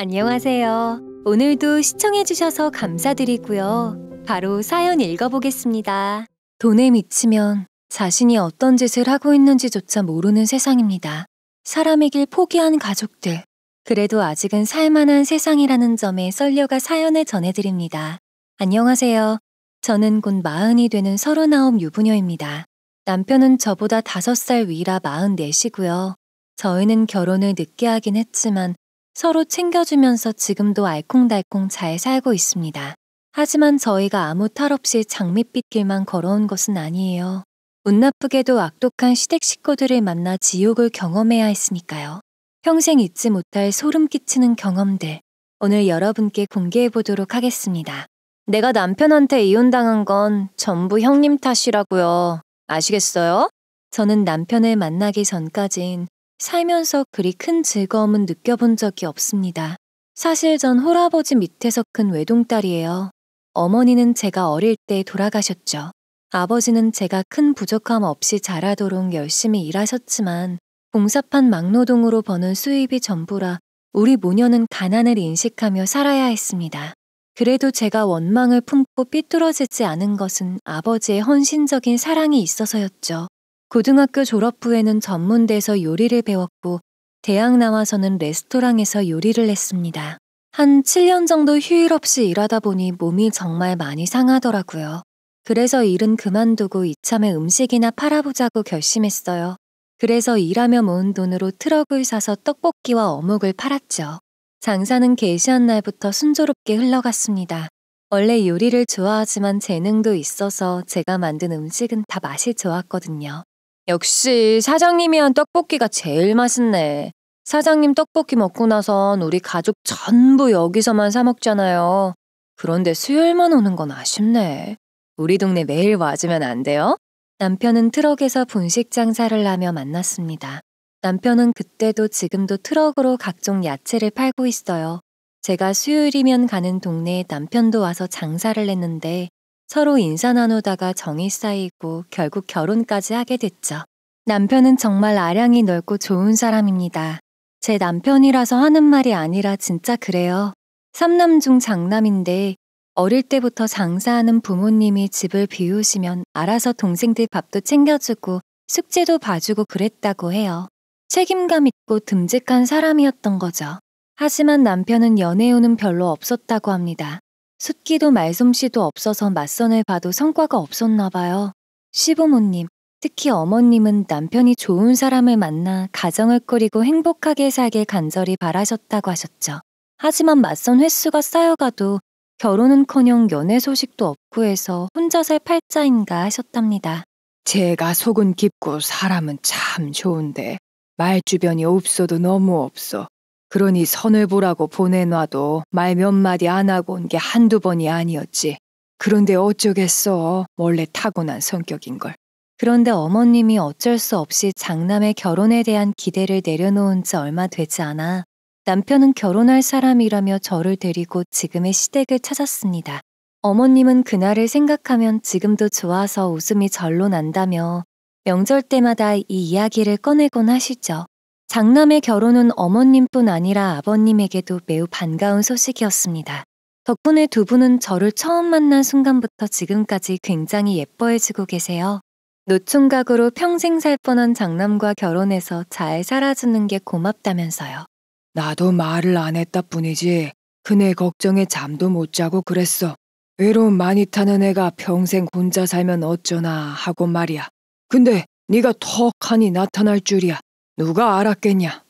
안녕하세요. 오늘도 시청해주셔서 감사드리고요. 바로 사연 읽어보겠습니다. 돈에 미치면 자신이 어떤 짓을 하고 있는지조차 모르는 세상입니다. 사람이길 포기한 가족들. 그래도 아직은 살만한 세상이라는 점에 썰려가 사연을 전해드립니다. 안녕하세요. 저는 곧 40이 되는 39 유부녀입니다. 남편은 저보다 5살 위라 44시고요. 저희는 결혼을 늦게 하긴 했지만 서로 챙겨주면서 지금도 알콩달콩 잘 살고 있습니다. 하지만 저희가 아무 탈 없이 장밋빛 길만 걸어온 것은 아니에요. 운 나쁘게도 악독한 시댁 식구들을 만나 지옥을 경험해야 했으니까요. 평생 잊지 못할 소름 끼치는 경험들, 오늘 여러분께 공개해보도록 하겠습니다. 내가 남편한테 이혼당한 건 전부 형님 탓이라고요. 아시겠어요? 저는 남편을 만나기 전까진 살면서 그리 큰 즐거움은 느껴본 적이 없습니다. 사실 전 홀아버지 밑에서 큰 외동딸이에요. 어머니는 제가 어릴 때 돌아가셨죠. 아버지는 제가 큰 부족함 없이 자라도록 열심히 일하셨지만 봉사판 막노동으로 버는 수입이 전부라 우리 모녀는 가난을 인식하며 살아야 했습니다. 그래도 제가 원망을 품고 삐뚤어지지 않은 것은 아버지의 헌신적인 사랑이 있어서였죠. 고등학교 졸업 후에는 전문대에서 요리를 배웠고 대학 나와서는 레스토랑에서 요리를 했습니다. 한 7년 정도 휴일 없이 일하다 보니 몸이 정말 많이 상하더라고요. 그래서 일은 그만두고 이참에 음식이나 팔아보자고 결심했어요. 그래서 일하며 모은 돈으로 트럭을 사서 떡볶이와 어묵을 팔았죠. 장사는 개시한 날부터 순조롭게 흘러갔습니다. 원래 요리를 좋아하지만 재능도 있어서 제가 만든 음식은 다 맛이 좋았거든요. 역시 사장님이 한 떡볶이가 제일 맛있네. 사장님 떡볶이 먹고 나선 우리 가족 전부 여기서만 사 먹잖아요. 그런데 수요일만 오는 건 아쉽네. 우리 동네 매일 와주면 안 돼요? 남편은 트럭에서 분식 장사를 하며 만났습니다. 남편은 그때도 지금도 트럭으로 각종 야채를 팔고 있어요. 제가 수요일이면 가는 동네에 남편도 와서 장사를 했는데 서로 인사 나누다가 정이 쌓이고 결국 결혼까지 하게 됐죠. 남편은 정말 아량이 넓고 좋은 사람입니다. 제 남편이라서 하는 말이 아니라 진짜 그래요. 3남 중 장남인데 어릴 때부터 장사하는 부모님이 집을 비우시면 알아서 동생들 밥도 챙겨주고 숙제도 봐주고 그랬다고 해요. 책임감 있고 듬직한 사람이었던 거죠. 하지만 남편은 연애운은 별로 없었다고 합니다. 숫기도 말솜씨도 없어서 맞선을 봐도 성과가 없었나 봐요. 시부모님, 특히 어머님은 남편이 좋은 사람을 만나 가정을 꾸리고 행복하게 살길 간절히 바라셨다고 하셨죠. 하지만 맞선 횟수가 쌓여가도 결혼은커녕 연애 소식도 없고 해서 혼자 살 팔자인가 하셨답니다. 제가 속은 깊고 사람은 참 좋은데 말주변이 없어도 너무 없어. 그러니 선을 보라고 보내놔도 말 몇 마디 안 하고 온 게 한두 번이 아니었지. 그런데 어쩌겠어. 원래 타고난 성격인걸. 그런데 어머님이 어쩔 수 없이 장남의 결혼에 대한 기대를 내려놓은 지 얼마 되지 않아 남편은 결혼할 사람이라며 저를 데리고 지금의 시댁을 찾았습니다. 어머님은 그날을 생각하면 지금도 좋아서 웃음이 절로 난다며 명절 때마다 이 이야기를 꺼내곤 하시죠. 장남의 결혼은 어머님뿐 아니라 아버님에게도 매우 반가운 소식이었습니다. 덕분에 두 분은 저를 처음 만난 순간부터 지금까지 굉장히 예뻐해주고 계세요. 노총각으로 평생 살 뻔한 장남과 결혼해서 잘 살아주는 게 고맙다면서요. 나도 말을 안 했다 뿐이지 그네 걱정에 잠도 못 자고 그랬어. 외로움 많이 타는 애가 평생 혼자 살면 어쩌나 하고 말이야. 근데 네가 턱하니 나타날 줄이야. 누가 알았겠냐.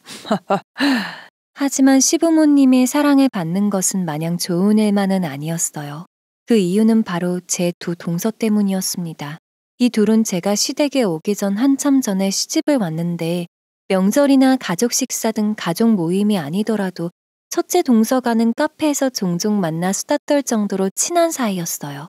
하지만 시부모님의 사랑을 받는 것은 마냥 좋은 일만은 아니었어요. 그 이유는 바로 제 두 동서 때문이었습니다. 이 둘은 제가 시댁에 오기 전 한참 전에 시집을 왔는데 명절이나 가족 식사 등 가족 모임이 아니더라도 첫째 동서가는 카페에서 종종 만나 수다 떨 정도로 친한 사이였어요.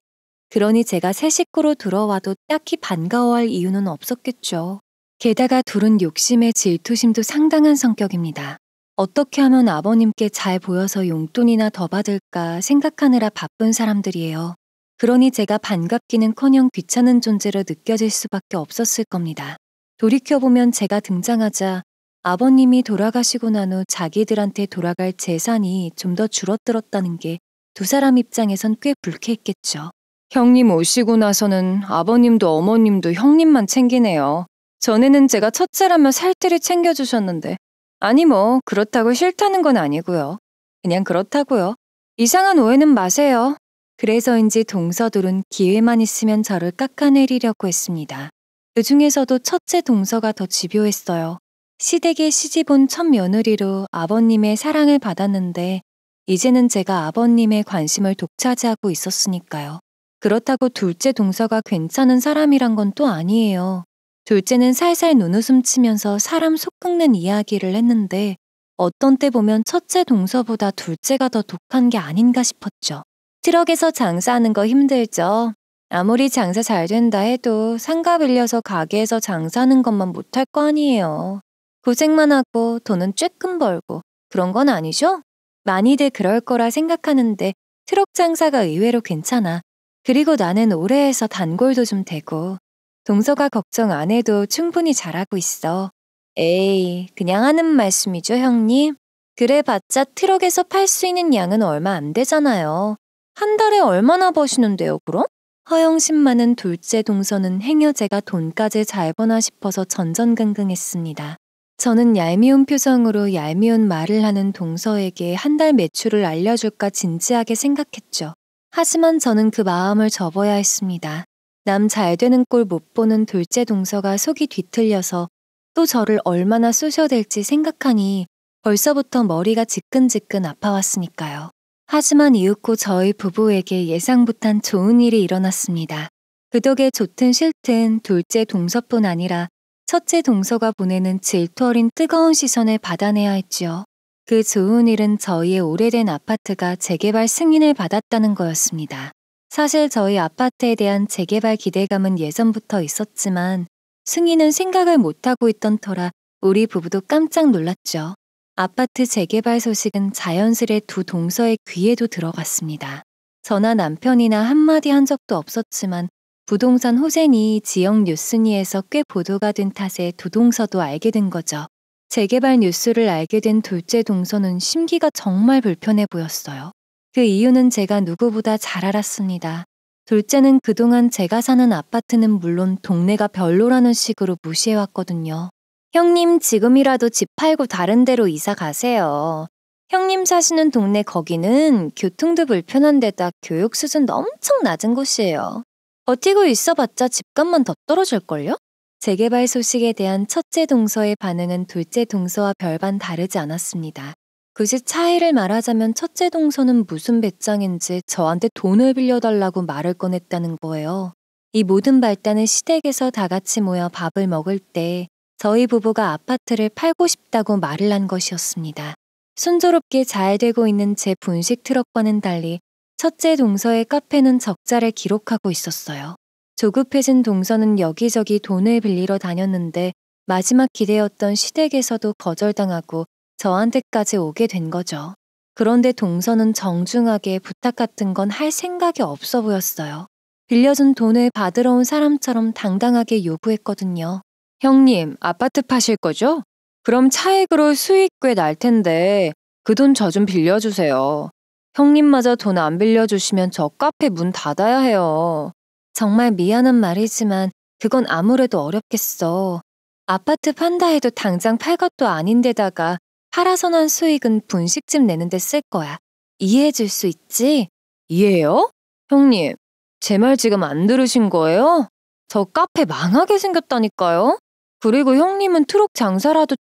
그러니 제가 새 식구로 들어와도 딱히 반가워할 이유는 없었겠죠. 게다가 둘은 욕심에 질투심도 상당한 성격입니다. 어떻게 하면 아버님께 잘 보여서 용돈이나 더 받을까 생각하느라 바쁜 사람들이에요. 그러니 제가 반갑기는커녕 귀찮은 존재로 느껴질 수밖에 없었을 겁니다. 돌이켜보면 제가 등장하자 아버님이 돌아가시고 난 후 자기들한테 돌아갈 재산이 좀 더 줄어들었다는 게 두 사람 입장에선 꽤 불쾌했겠죠. 형님 오시고 나서는 아버님도 어머님도 형님만 챙기네요. 전에는 제가 첫째라며 살뜰히 챙겨주셨는데. 아니 뭐 그렇다고 싫다는 건 아니고요. 그냥 그렇다고요. 이상한 오해는 마세요. 그래서인지 동서둘은 기회만 있으면 저를 깎아내리려고 했습니다. 그 중에서도 첫째 동서가 더 집요했어요. 시댁에 시집온 첫 며느리로 아버님의 사랑을 받았는데 이제는 제가 아버님의 관심을 독차지하고 있었으니까요. 그렇다고 둘째 동서가 괜찮은 사람이란 건 또 아니에요. 둘째는 살살 눈웃음 치면서 사람 속 긁는 이야기를 했는데 어떤 때 보면 첫째 동서보다 둘째가 더 독한 게 아닌가 싶었죠. 트럭에서 장사하는 거 힘들죠. 아무리 장사 잘 된다 해도 상가 빌려서 가게에서 장사하는 것만 못할 거 아니에요. 고생만 하고 돈은 쬐끔 벌고 그런 건 아니죠? 많이들 그럴 거라 생각하는데 트럭 장사가 의외로 괜찮아. 그리고 나는 오래 해서 단골도 좀 되고 동서가 걱정 안 해도 충분히 잘하고 있어. 에이, 그냥 하는 말씀이죠, 형님. 그래봤자 트럭에서 팔 수 있는 양은 얼마 안 되잖아요. 한 달에 얼마나 버시는데요, 그럼? 허영심 많은 둘째 동서는 행여제가 돈까지 잘 버나 싶어서 전전긍긍했습니다. 저는 얄미운 표정으로 얄미운 말을 하는 동서에게 한 달 매출을 알려줄까 진지하게 생각했죠. 하지만 저는 그 마음을 접어야 했습니다. 남 잘 되는 꼴 못 보는 둘째 동서가 속이 뒤틀려서 또 저를 얼마나 쑤셔댈지 생각하니 벌써부터 머리가 지끈지끈 아파왔으니까요. 하지만 이윽고 저희 부부에게 예상 못한 좋은 일이 일어났습니다. 그 덕에 좋든 싫든 둘째 동서뿐 아니라 첫째 동서가 보내는 질투 어린 뜨거운 시선을 받아내야 했지요. 그 좋은 일은 저희의 오래된 아파트가 재개발 승인을 받았다는 거였습니다. 사실 저희 아파트에 대한 재개발 기대감은 예전부터 있었지만 승인은 생각을 못하고 있던 터라 우리 부부도 깜짝 놀랐죠. 아파트 재개발 소식은 자연스레 두 동서의 귀에도 들어갔습니다. 저나 남편이나 한마디 한 적도 없었지만 부동산 호재니 지역 뉴스니에서 꽤 보도가 된 탓에 두 동서도 알게 된 거죠. 재개발 뉴스를 알게 된 둘째 동서는 심기가 정말 불편해 보였어요. 그 이유는 제가 누구보다 잘 알았습니다. 둘째는 그동안 제가 사는 아파트는 물론 동네가 별로라는 식으로 무시해왔거든요. 형님 지금이라도 집 팔고 다른 데로 이사 가세요. 형님 사시는 동네 거기는 교통도 불편한 데다 교육 수준도 엄청 낮은 곳이에요. 버티고 있어봤자 집값만 더 떨어질걸요? 재개발 소식에 대한 첫째 동서의 반응은 둘째 동서와 별반 다르지 않았습니다. 굳이 차이를 말하자면 첫째 동서는 무슨 배짱인지 저한테 돈을 빌려달라고 말을 꺼냈다는 거예요. 이 모든 발단은 시댁에서 다 같이 모여 밥을 먹을 때 저희 부부가 아파트를 팔고 싶다고 말을 한 것이었습니다. 순조롭게 잘 되고 있는 제 분식 트럭과는 달리 첫째 동서의 카페는 적자를 기록하고 있었어요. 조급해진 동서는 여기저기 돈을 빌리러 다녔는데 마지막 기대였던 시댁에서도 거절당하고 저한테까지 오게 된 거죠. 그런데 동서는 정중하게 부탁 같은 건 할 생각이 없어 보였어요. 빌려준 돈을 받으러 온 사람처럼 당당하게 요구했거든요. 형님, 아파트 파실 거죠? 그럼 차액으로 수익 꽤 날 텐데 그 돈 저 좀 빌려주세요. 형님마저 돈 안 빌려주시면 저 카페 문 닫아야 해요. 정말 미안한 말이지만 그건 아무래도 어렵겠어. 아파트 판다 해도 당장 팔 것도 아닌데다가 팔아서 난 수익은 분식집 내는 데 쓸 거야. 이해해 줄 수 있지? 이해요? 형님, 제 말 지금 안 들으신 거예요? 저 카페 망하게 생겼다니까요? 그리고 형님은 트럭 장사라도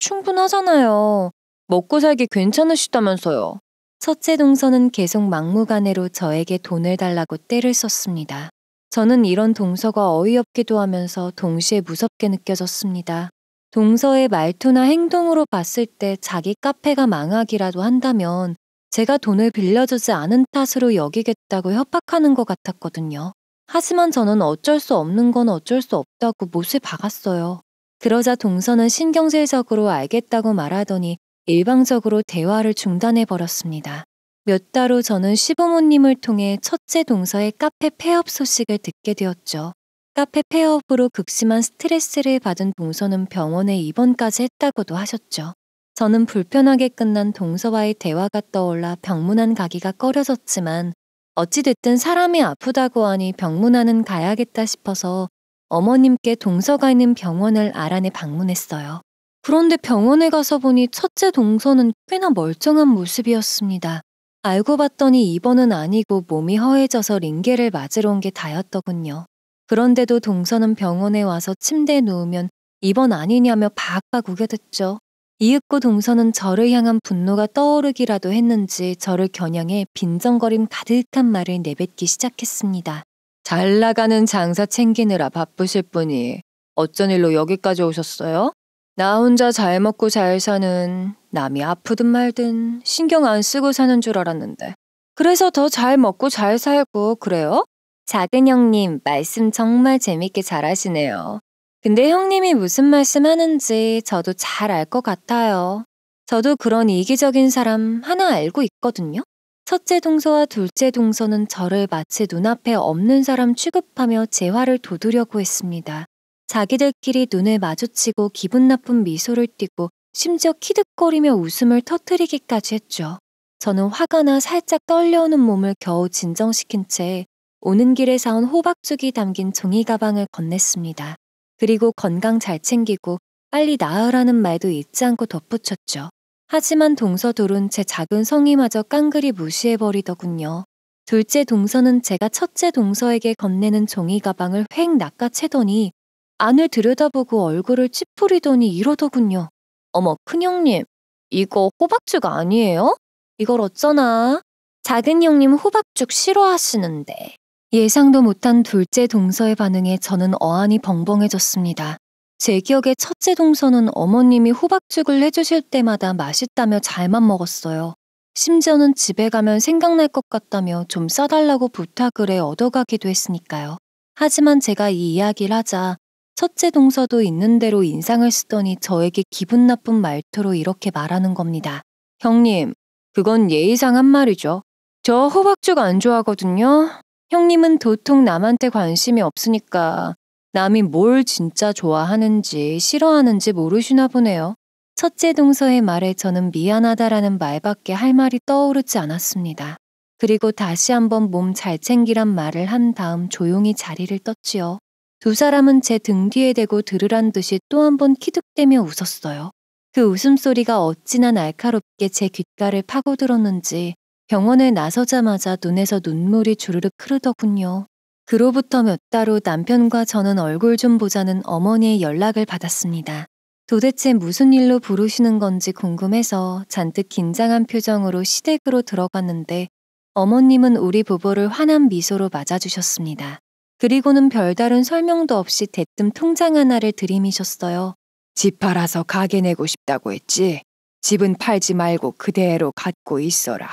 충분하잖아요. 먹고 살기 괜찮으시다면서요. 첫째 동서는 계속 막무가내로 저에게 돈을 달라고 떼를 썼습니다. 저는 이런 동서가 어이없기도 하면서 동시에 무섭게 느껴졌습니다. 동서의 말투나 행동으로 봤을 때 자기 카페가 망하기라도 한다면 제가 돈을 빌려주지 않은 탓으로 여기겠다고 협박하는 것 같았거든요. 하지만 저는 어쩔 수 없는 건 어쩔 수 없다고 못을 박았어요. 그러자 동서는 신경질적으로 알겠다고 말하더니 일방적으로 대화를 중단해버렸습니다. 몇 달 후 저는 시부모님을 통해 첫째 동서의 카페 폐업 소식을 듣게 되었죠. 카페 폐업으로 극심한 스트레스를 받은 동서는 병원에 입원까지 했다고도 하셨죠. 저는 불편하게 끝난 동서와의 대화가 떠올라 병문안 가기가 꺼려졌지만 어찌됐든 사람이 아프다고 하니 병문안은 가야겠다 싶어서 어머님께 동서가 있는 병원을 알아내 방문했어요. 그런데 병원에 가서 보니 첫째 동서는 꽤나 멀쩡한 모습이었습니다. 알고 봤더니 입원은 아니고 몸이 허해져서 링겔을 맞으러 온 게 다였더군요. 그런데도 동서는 병원에 와서 침대에 누우면 입원 아니냐며 박박 우겨댔죠. 이윽고 동서는 저를 향한 분노가 떠오르기라도 했는지 저를 겨냥해 빈정거림 가득한 말을 내뱉기 시작했습니다. 잘 나가는 장사 챙기느라 바쁘실 분이 어쩐 일로 여기까지 오셨어요? 나 혼자 잘 먹고 잘 사는, 남이 아프든 말든 신경 안 쓰고 사는 줄 알았는데. 그래서 더 잘 먹고 잘 살고 그래요? 작은 형님, 말씀 정말 재밌게 잘하시네요. 근데 형님이 무슨 말씀 하는지 저도 잘 알 것 같아요. 저도 그런 이기적인 사람 하나 알고 있거든요. 첫째 동서와 둘째 동서는 저를 마치 눈앞에 없는 사람 취급하며 제 화를 돋우려고 했습니다. 자기들끼리 눈을 마주치고 기분 나쁜 미소를 띠고 심지어 키득거리며 웃음을 터뜨리기까지 했죠. 저는 화가 나 살짝 떨려오는 몸을 겨우 진정시킨 채 오는 길에 사온 호박죽이 담긴 종이 가방을 건넸습니다. 그리고 건강 잘 챙기고 빨리 나으라는 말도 잊지 않고 덧붙였죠. 하지만 동서 둘은 제 작은 성의마저 깡그리 무시해버리더군요. 둘째 동서는 제가 첫째 동서에게 건네는 종이 가방을 획 낚아채더니 안을 들여다보고 얼굴을 찌푸리더니 이러더군요. 어머, 큰형님, 이거 호박죽 아니에요? 이걸 어쩌나? 작은 형님 호박죽 싫어하시는데. 예상도 못한 둘째 동서의 반응에 저는 어안이 벙벙해졌습니다. 제 기억에 첫째 동서는 어머님이 호박죽을 해주실 때마다 맛있다며 잘만 먹었어요. 심지어는 집에 가면 생각날 것 같다며 좀 싸달라고 부탁을 해 얻어가기도 했으니까요. 하지만 제가 이 이야기를 하자 첫째 동서도 있는 대로 인상을 쓰더니 저에게 기분 나쁜 말투로 이렇게 말하는 겁니다. 형님, 그건 예의상 한 말이죠. 저 호박죽 안 좋아하거든요. 형님은 도통 남한테 관심이 없으니까 남이 뭘 진짜 좋아하는지 싫어하는지 모르시나 보네요. 첫째 동서의 말에 저는 미안하다라는 말밖에 할 말이 떠오르지 않았습니다. 그리고 다시 한번 몸 잘 챙기란 말을 한 다음 조용히 자리를 떴지요. 두 사람은 제 등 뒤에 대고 들으란 듯이 또 한 번 키득대며 웃었어요. 그 웃음소리가 어찌나 날카롭게 제 귓가를 파고들었는지 병원에 나서자마자 눈에서 눈물이 주르륵 흐르더군요. 그로부터 몇 달 후 남편과 저는 얼굴 좀 보자는 어머니의 연락을 받았습니다. 도대체 무슨 일로 부르시는 건지 궁금해서 잔뜩 긴장한 표정으로 시댁으로 들어갔는데 어머님은 우리 부부를 환한 미소로 맞아주셨습니다. 그리고는 별다른 설명도 없이 대뜸 통장 하나를 들이미셨어요. 집 팔아서 가게 내고 싶다고 했지? 집은 팔지 말고 그대로 갖고 있어라.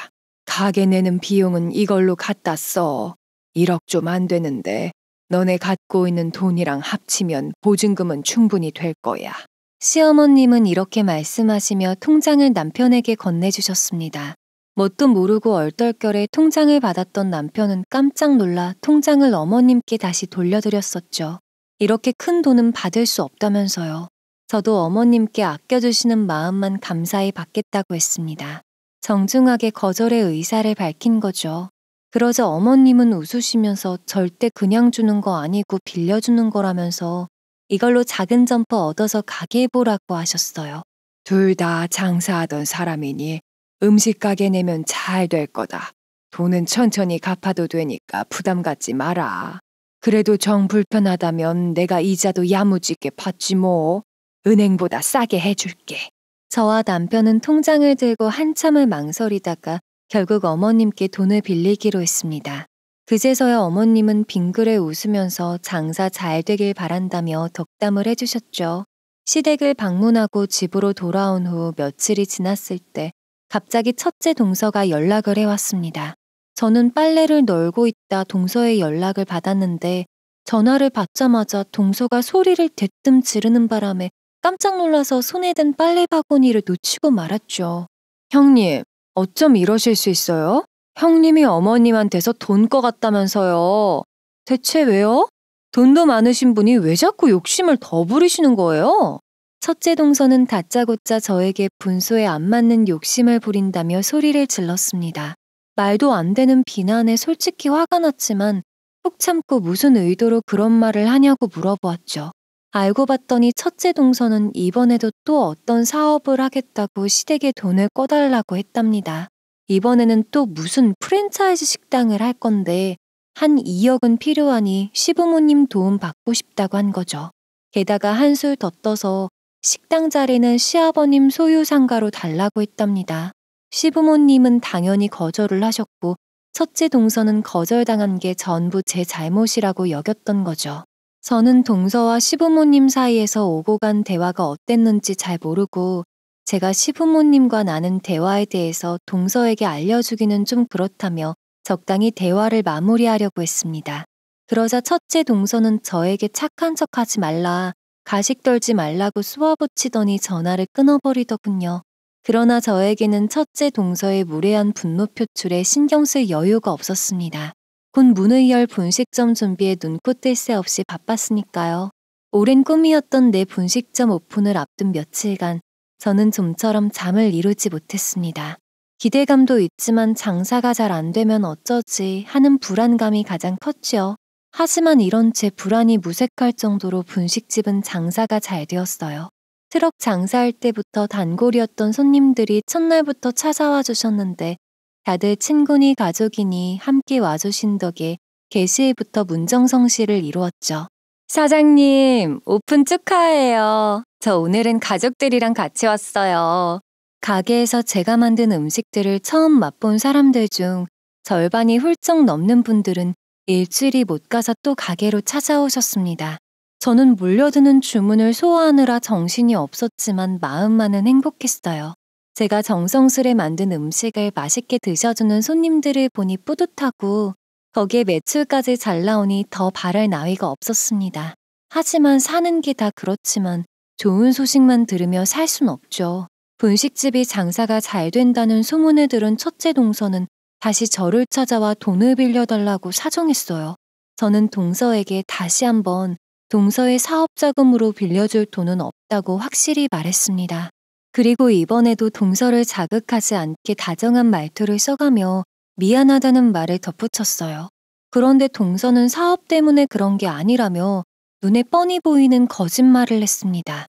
가게 내는 비용은 이걸로 갖다 써. 1억 좀 안 되는데 너네 갖고 있는 돈이랑 합치면 보증금은 충분히 될 거야. 시어머님은 이렇게 말씀하시며 통장을 남편에게 건네주셨습니다. 뭣도 모르고 얼떨결에 통장을 받았던 남편은 깜짝 놀라 통장을 어머님께 다시 돌려드렸었죠. 이렇게 큰 돈은 받을 수 없다면서요. 저도 어머님께 아껴주시는 마음만 감사히 받겠다고 했습니다. 정중하게 거절의 의사를 밝힌 거죠. 그러자 어머님은 웃으시면서 절대 그냥 주는 거 아니고 빌려주는 거라면서 이걸로 작은 점퍼 얻어서 가게 해보라고 하셨어요. 둘 다 장사하던 사람이니 음식 가게 내면 잘 될 거다. 돈은 천천히 갚아도 되니까 부담 갖지 마라. 그래도 정 불편하다면 내가 이자도 야무지게 받지 뭐. 은행보다 싸게 해줄게. 저와 남편은 통장을 들고 한참을 망설이다가 결국 어머님께 돈을 빌리기로 했습니다. 그제서야 어머님은 빙그레 웃으면서 장사 잘 되길 바란다며 덕담을 해주셨죠. 시댁을 방문하고 집으로 돌아온 후 며칠이 지났을 때 갑자기 첫째 동서가 연락을 해왔습니다. 저는 빨래를 널고 있다 동서의 연락을 받았는데 전화를 받자마자 동서가 소리를 대뜸 지르는 바람에 깜짝 놀라서 손에 든 빨래 바구니를 놓치고 말았죠. 형님, 어쩜 이러실 수 있어요? 형님이 어머님한테서 돈 꿔갔다면서요. 대체 왜요? 돈도 많으신 분이 왜 자꾸 욕심을 더 부리시는 거예요? 첫째 동서는 다짜고짜 저에게 분수에 안 맞는 욕심을 부린다며 소리를 질렀습니다. 말도 안 되는 비난에 솔직히 화가 났지만 꾹 참고 무슨 의도로 그런 말을 하냐고 물어보았죠. 알고 봤더니 첫째 동서는 이번에도 또 어떤 사업을 하겠다고 시댁에 돈을 꺼달라고 했답니다. 이번에는 또 무슨 프랜차이즈 식당을 할 건데 한 2억은 필요하니 시부모님 도움 받고 싶다고 한 거죠. 게다가 한술 더 떠서 식당 자리는 시아버님 소유 상가로 달라고 했답니다. 시부모님은 당연히 거절을 하셨고 첫째 동서는 거절당한 게 전부 제 잘못이라고 여겼던 거죠. 저는 동서와 시부모님 사이에서 오고 간 대화가 어땠는지 잘 모르고 제가 시부모님과 나눈 대화에 대해서 동서에게 알려주기는 좀 그렇다며 적당히 대화를 마무리하려고 했습니다. 그러자 첫째 동서는 저에게 착한 척하지 말라, 가식 떨지 말라고 쏘아붙이더니 전화를 끊어버리더군요. 그러나 저에게는 첫째 동서의 무례한 분노 표출에 신경 쓸 여유가 없었습니다. 곧 문을 열 분식점 준비에 눈코 뜰 새 없이 바빴으니까요. 오랜 꿈이었던 내 분식점 오픈을 앞둔 며칠간 저는 좀처럼 잠을 이루지 못했습니다. 기대감도 있지만 장사가 잘 안 되면 어쩌지 하는 불안감이 가장 컸지요. 하지만 이런 제 불안이 무색할 정도로 분식집은 장사가 잘 되었어요. 트럭 장사할 때부터 단골이었던 손님들이 첫날부터 찾아와 주셨는데 다들 친구니 가족이니 함께 와주신 덕에 개시일부터 문정성시를 이루었죠. 사장님, 오픈 축하해요. 저 오늘은 가족들이랑 같이 왔어요. 가게에서 제가 만든 음식들을 처음 맛본 사람들 중 절반이 훌쩍 넘는 분들은 일주일이 못 가서 또 가게로 찾아오셨습니다. 저는 몰려드는 주문을 소화하느라 정신이 없었지만 마음만은 행복했어요. 제가 정성스레 만든 음식을 맛있게 드셔주는 손님들을 보니 뿌듯하고 거기에 매출까지 잘 나오니 더 바랄 나위가 없었습니다. 하지만 사는 게 다 그렇지만 좋은 소식만 들으며 살 순 없죠. 분식집이 장사가 잘 된다는 소문을 들은 첫째 동서는 다시 저를 찾아와 돈을 빌려달라고 사정했어요. 저는 동서에게 다시 한번 동서의 사업 자금으로 빌려줄 돈은 없다고 확실히 말했습니다. 그리고 이번에도 동서를 자극하지 않게 다정한 말투를 써가며 미안하다는 말을 덧붙였어요. 그런데 동서는 사업 때문에 그런 게 아니라며 눈에 뻔히 보이는 거짓말을 했습니다.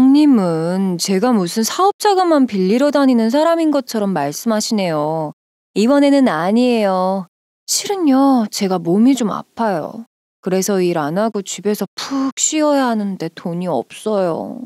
형님은 제가 무슨 사업 자금만 빌리러 다니는 사람인 것처럼 말씀하시네요. 이번에는 아니에요. 실은요, 제가 몸이 좀 아파요. 그래서 일 안 하고 집에서 푹 쉬어야 하는데 돈이 없어요.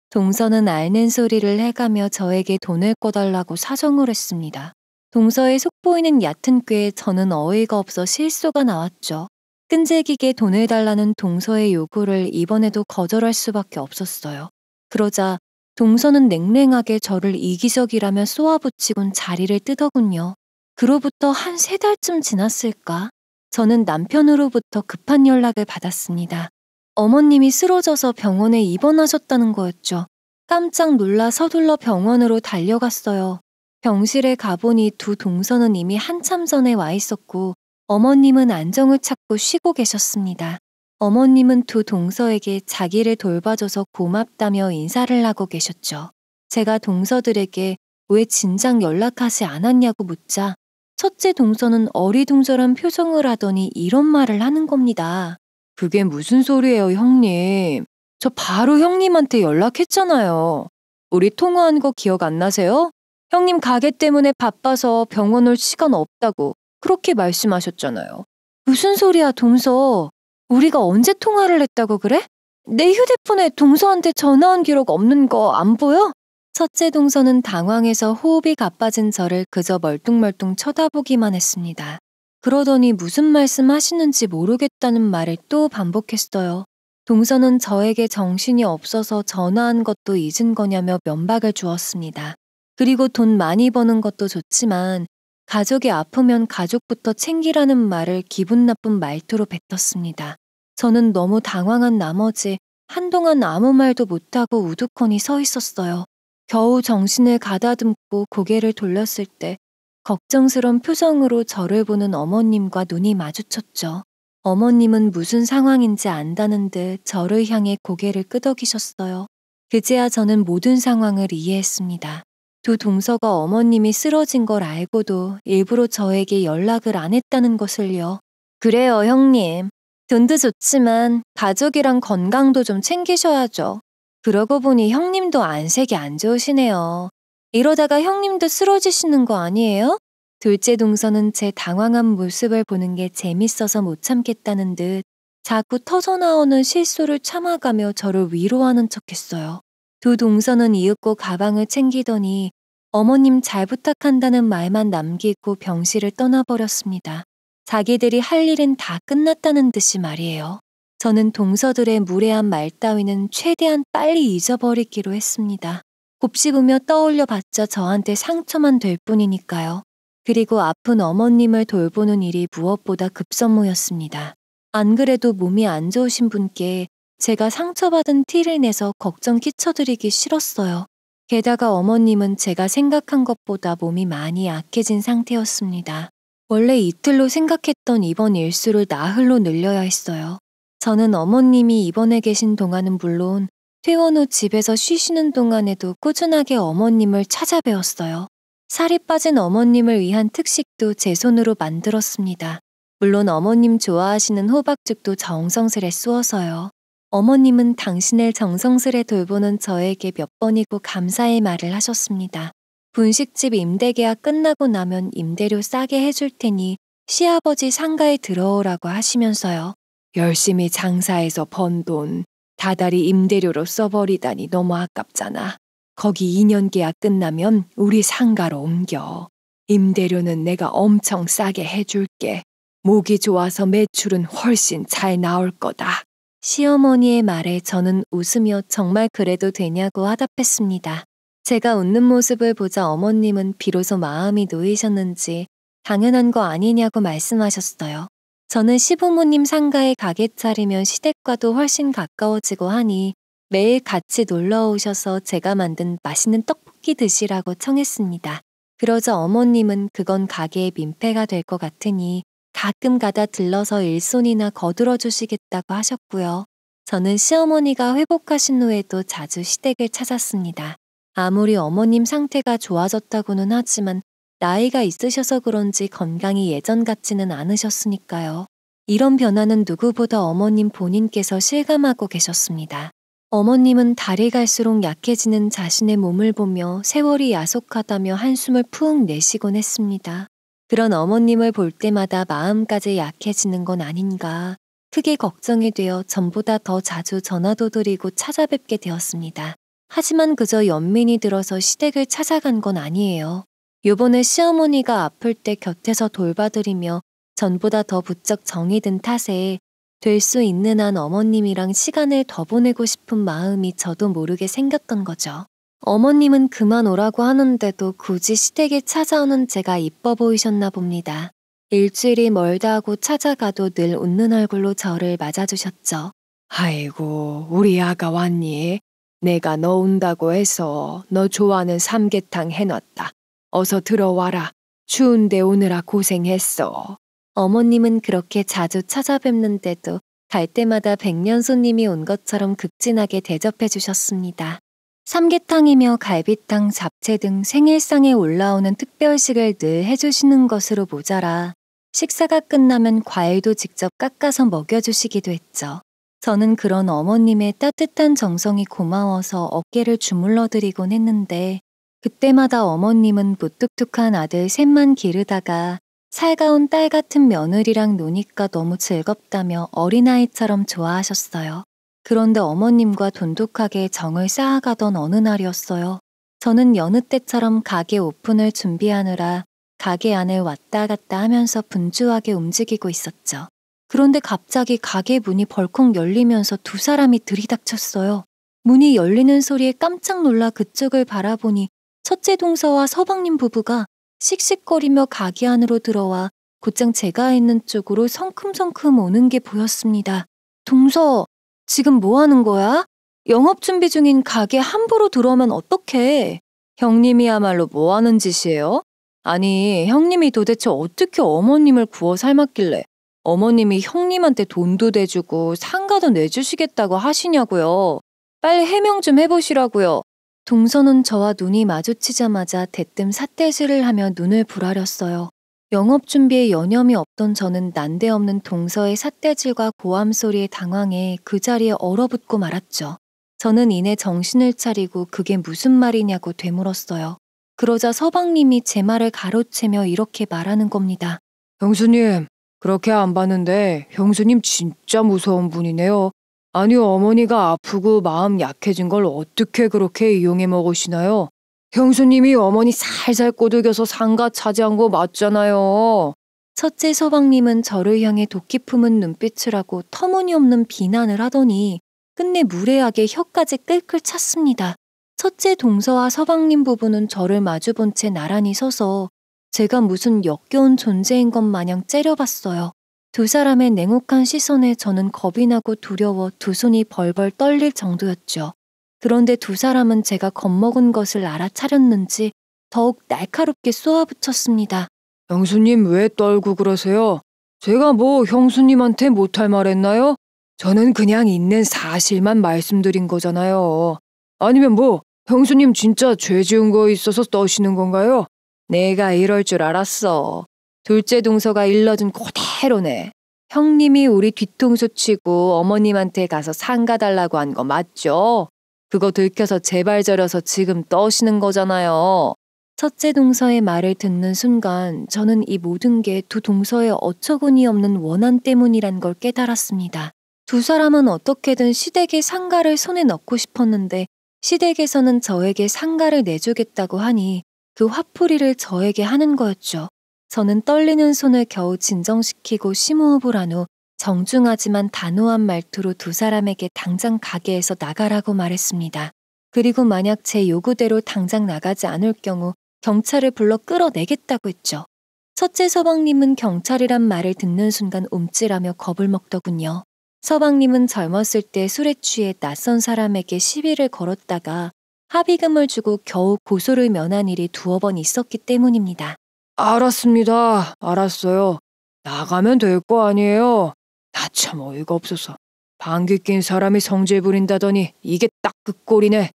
동서는 앓는 소리를 해가며 저에게 돈을 꺼달라고 사정을 했습니다. 동서의 속보이는 얕은 꾀에 저는 어이가 없어 실소가 나왔죠. 끈질기게 돈을 달라는 동서의 요구를 이번에도 거절할 수밖에 없었어요. 그러자 동서는 냉랭하게 저를 이기적이라며 쏘아붙이곤 자리를 뜨더군요. 그로부터 한 3달쯤 지났을까? 저는 남편으로부터 급한 연락을 받았습니다. 어머님이 쓰러져서 병원에 입원하셨다는 거였죠. 깜짝 놀라 서둘러 병원으로 달려갔어요. 병실에 가보니 두 동서는 이미 한참 전에 와 있었고 어머님은 안정을 찾고 쉬고 계셨습니다. 어머님은 두 동서에게 자기를 돌봐줘서 고맙다며 인사를 하고 계셨죠. 제가 동서들에게 왜 진작 연락하지 않았냐고 묻자 첫째 동서는 어리둥절한 표정을 하더니 이런 말을 하는 겁니다. 그게 무슨 소리예요, 형님. 저 바로 형님한테 연락했잖아요. 우리 통화한 거 기억 안 나세요? 형님 가게 때문에 바빠서 병원 올 시간 없다고 그렇게 말씀하셨잖아요. 무슨 소리야, 동서. 우리가 언제 통화를 했다고 그래? 내 휴대폰에 동서한테 전화 온 기록 없는 거 안 보여? 첫째 동서는 당황해서 호흡이 가빠진 저를 그저 멀뚱멀뚱 쳐다보기만 했습니다. 그러더니 무슨 말씀 하시는지 모르겠다는 말을 또 반복했어요. 동서는 저에게 정신이 없어서 전화한 것도 잊은 거냐며 면박을 주었습니다. 그리고 돈 많이 버는 것도 좋지만 가족이 아프면 가족부터 챙기라는 말을 기분 나쁜 말투로 뱉었습니다. 저는 너무 당황한 나머지 한동안 아무 말도 못하고 우두커니 서 있었어요. 겨우 정신을 가다듬고 고개를 돌렸을 때 걱정스런 표정으로 저를 보는 어머님과 눈이 마주쳤죠. 어머님은 무슨 상황인지 안다는 듯 저를 향해 고개를 끄덕이셨어요. 그제야 저는 모든 상황을 이해했습니다. 두 동서가 어머님이 쓰러진 걸 알고도 일부러 저에게 연락을 안 했다는 것을요. 그래요, 형님. 돈도 좋지만 가족이랑 건강도 좀 챙기셔야죠. 그러고 보니 형님도 안색이 안 좋으시네요. 이러다가 형님도 쓰러지시는 거 아니에요? 둘째 동서는 제 당황한 모습을 보는 게 재밌어서 못 참겠다는 듯 자꾸 터져나오는 실수를 참아가며 저를 위로하는 척했어요. 두 동서는 이윽고 가방을 챙기더니 어머님 잘 부탁한다는 말만 남기고 병실을 떠나버렸습니다. 자기들이 할 일은 다 끝났다는 듯이 말이에요. 저는 동서들의 무례한 말 따위는 최대한 빨리 잊어버리기로 했습니다. 곱씹으며 떠올려봤자 저한테 상처만 될 뿐이니까요. 그리고 아픈 어머님을 돌보는 일이 무엇보다 급선무였습니다. 안 그래도 몸이 안 좋으신 분께 제가 상처받은 티를 내서 걱정 끼쳐드리기 싫었어요. 게다가 어머님은 제가 생각한 것보다 몸이 많이 약해진 상태였습니다. 원래 이틀로 생각했던 입원 일수를 나흘로 늘려야 했어요. 저는 어머님이 입원해 계신 동안은 물론 퇴원 후 집에서 쉬시는 동안에도 꾸준하게 어머님을 찾아뵈었어요. 살이 빠진 어머님을 위한 특식도 제 손으로 만들었습니다. 물론 어머님 좋아하시는 호박죽도 정성스레 쑤어서요. 어머님은 당신을 정성스레 돌보는 저에게 몇 번이고 감사의 말을 하셨습니다. 분식집 임대계약 끝나고 나면 임대료 싸게 해줄 테니 시아버지 상가에 들어오라고 하시면서요. 열심히 장사해서 번 돈 다달이 임대료로 써버리다니 너무 아깝잖아. 거기 2년 계약 끝나면 우리 상가로 옮겨. 임대료는 내가 엄청 싸게 해줄게. 목이 좋아서 매출은 훨씬 잘 나올 거다. 시어머니의 말에 저는 웃으며 정말 그래도 되냐고 화답했습니다. 제가 웃는 모습을 보자 어머님은 비로소 마음이 놓이셨는지 당연한 거 아니냐고 말씀하셨어요. 저는 시부모님 상가에 가게 차리면 시댁과도 훨씬 가까워지고 하니 매일 같이 놀러 오셔서 제가 만든 맛있는 떡볶이 드시라고 청했습니다. 그러자 어머님은 그건 가게의 민폐가 될 것 같으니 가끔 가다 들러서 일손이나 거들어 주시겠다고 하셨고요. 저는 시어머니가 회복하신 후에도 자주 시댁을 찾았습니다. 아무리 어머님 상태가 좋아졌다고는 하지만 나이가 있으셔서 그런지 건강이 예전 같지는 않으셨으니까요. 이런 변화는 누구보다 어머님 본인께서 실감하고 계셨습니다. 어머님은 달이 갈수록 약해지는 자신의 몸을 보며 세월이 야속하다며 한숨을 푹 내쉬곤 했습니다. 그런 어머님을 볼 때마다 마음까지 약해지는 건 아닌가 크게 걱정이 되어 전보다 더 자주 전화도 드리고 찾아뵙게 되었습니다. 하지만 그저 연민이 들어서 시댁을 찾아간 건 아니에요. 요번에 시어머니가 아플 때 곁에서 돌봐드리며 전보다 더 부쩍 정이 든 탓에 될 수 있는 한 어머님이랑 시간을 더 보내고 싶은 마음이 저도 모르게 생겼던 거죠. 어머님은 그만 오라고 하는데도 굳이 시댁에 찾아오는 제가 이뻐 보이셨나 봅니다. 일주일이 멀다 하고 찾아가도 늘 웃는 얼굴로 저를 맞아주셨죠. 아이고, 우리 아가 왔니? 내가 너 온다고 해서 너 좋아하는 삼계탕 해놨다. 어서 들어와라. 추운데 오느라 고생했어. 어머님은 그렇게 자주 찾아뵙는데도 갈 때마다 백년 손님이 온 것처럼 극진하게 대접해 주셨습니다. 삼계탕이며 갈비탕, 잡채 등 생일상에 올라오는 특별식을 늘 해주시는 것으로 모자라 식사가 끝나면 과일도 직접 깎아서 먹여주시기도 했죠. 저는 그런 어머님의 따뜻한 정성이 고마워서 어깨를 주물러드리곤 했는데 그때마다 어머님은 무뚝뚝한 아들 셋만 기르다가 살가운 딸 같은 며느리랑 노니까 너무 즐겁다며 어린아이처럼 좋아하셨어요. 그런데 어머님과 돈독하게 정을 쌓아가던 어느 날이었어요. 저는 여느 때처럼 가게 오픈을 준비하느라 가게 안을 왔다 갔다 하면서 분주하게 움직이고 있었죠. 그런데 갑자기 가게 문이 벌컥 열리면서 두 사람이 들이닥쳤어요. 문이 열리는 소리에 깜짝 놀라 그쪽을 바라보니 첫째 동서와 서방님 부부가 씩씩거리며 가게 안으로 들어와 곧장 제가 있는 쪽으로 성큼성큼 오는 게 보였습니다. 동서, 지금 뭐 하는 거야? 영업 준비 중인 가게 함부로 들어오면 어떡해? 형님이야말로 뭐 하는 짓이에요? 아니, 형님이 도대체 어떻게 어머님을 구워 삶았길래 어머님이 형님한테 돈도 대주고 상가도 내주시겠다고 하시냐고요. 빨리 해명 좀 해보시라고요. 동서는 저와 눈이 마주치자마자 대뜸 삿대질을 하며 눈을 부라렸어요. 영업 준비에 여념이 없던 저는 난데없는 동서의 삿대질과 고함 소리에 당황해 그 자리에 얼어붙고 말았죠. 저는 이내 정신을 차리고 그게 무슨 말이냐고 되물었어요. 그러자 서방님이 제 말을 가로채며 이렇게 말하는 겁니다. 형수님, 그렇게 안 봤는데 형수님 진짜 무서운 분이네요. 아니 어머니가 아프고 마음 약해진 걸 어떻게 그렇게 이용해 먹으시나요? 형수님이 어머니 살살 꼬드겨서 상가 차지한 거 맞잖아요. 첫째 서방님은 저를 향해 도끼 품은 눈빛을 하고 터무니없는 비난을 하더니 끝내 무례하게 혀까지 끌끌 찼습니다. 첫째 동서와 서방님 부부는 저를 마주본 채 나란히 서서 제가 무슨 역겨운 존재인 것 마냥 째려봤어요. 두 사람의 냉혹한 시선에 저는 겁이 나고 두려워 두 손이 벌벌 떨릴 정도였죠. 그런데 두 사람은 제가 겁먹은 것을 알아차렸는지 더욱 날카롭게 쏘아붙였습니다. 형수님 왜 떨고 그러세요? 제가 뭐 형수님한테 못할 말 했나요? 저는 그냥 있는 사실만 말씀드린 거잖아요. 아니면 뭐 형수님 진짜 죄 지은 거 있어서 떠시는 건가요? 내가 이럴 줄 알았어. 둘째 동서가 일러준 그대로네. 형님이 우리 뒤통수 치고 어머님한테 가서 상가 달라고 한 거 맞죠? 그거 들켜서 제발 저려서 지금 떠시는 거잖아요. 첫째 동서의 말을 듣는 순간 저는 이 모든 게 두 동서의 어처구니 없는 원한 때문이란 걸 깨달았습니다. 두 사람은 어떻게든 시댁의 상가를 손에 넣고 싶었는데 시댁에서는 저에게 상가를 내주겠다고 하니 그 화풀이를 저에게 하는 거였죠. 저는 떨리는 손을 겨우 진정시키고 심호흡을 한 후 정중하지만 단호한 말투로 두 사람에게 당장 가게에서 나가라고 말했습니다. 그리고 만약 제 요구대로 당장 나가지 않을 경우 경찰을 불러 끌어내겠다고 했죠. 첫째 서방님은 경찰이란 말을 듣는 순간 움찔하며 겁을 먹더군요. 서방님은 젊었을 때 술에 취해 낯선 사람에게 시비를 걸었다가 합의금을 주고 겨우 고소를 면한 일이 두어 번 있었기 때문입니다. 알았습니다. 알았어요. 나가면 될 거 아니에요. 나 참 어이가 없어서. 방귀 낀 사람이 성질 부린다더니 이게 딱 그 꼴이네.